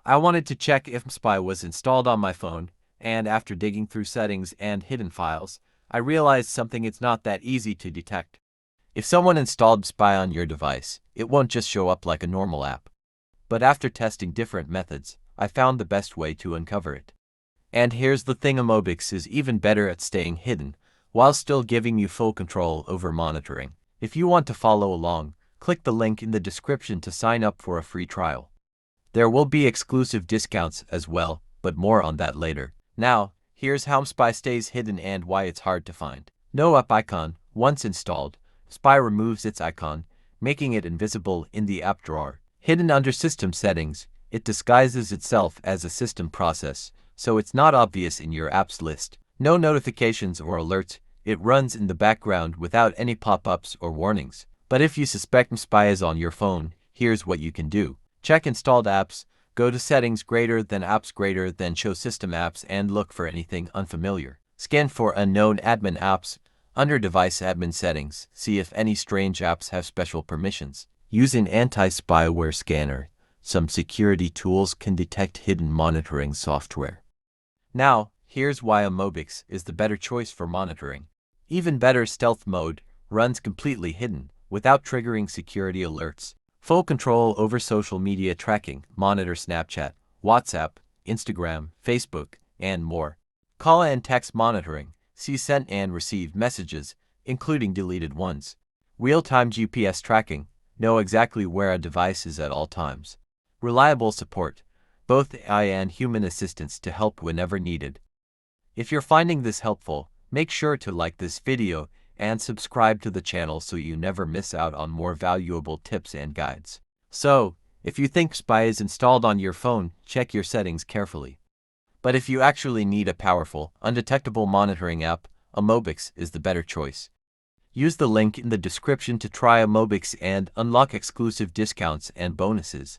I wanted to check if mSpy was installed on my phone, and after digging through settings and hidden files, I realized something it's not that easy to detect. If someone installed mSpy on your device, it won't just show up like a normal app. But after testing different methods, I found the best way to uncover it. And here's the thing, mObix is even better at staying hidden, while still giving you full control over monitoring. If you want to follow along, click the link in the description to sign up for a free trial. There will be exclusive discounts as well, but more on that later. Now, here's how mSpy stays hidden and why it's hard to find. No app icon. Once installed, mSpy removes its icon, making it invisible in the app drawer. Hidden under system settings, it disguises itself as a system process, so it's not obvious in your apps list. No notifications or alerts, it runs in the background without any pop-ups or warnings. But if you suspect mSpy is on your phone, here's what you can do. Check installed apps, go to settings greater than apps greater than show system apps and look for anything unfamiliar. Scan for unknown admin apps. Under device admin settings, see if any strange apps have special permissions. Use an anti-spyware scanner. Some security tools can detect hidden monitoring software. Now, here's why mObix is the better choice for monitoring. Even better, stealth mode runs completely hidden, without triggering security alerts. Full control over social media tracking, monitor Snapchat, WhatsApp, Instagram, Facebook, and more. Call and text monitoring, see sent and received messages, including deleted ones. Real-time GPS tracking, know exactly where a device is at all times. Reliable support, both AI and human assistance to help whenever needed. If you're finding this helpful, make sure to like this video and subscribe to the channel so you never miss out on more valuable tips and guides. So, if you think mSpy is installed on your phone, check your settings carefully. But if you actually need a powerful, undetectable monitoring app, mObix is the better choice. Use the link in the description to try mObix and unlock exclusive discounts and bonuses.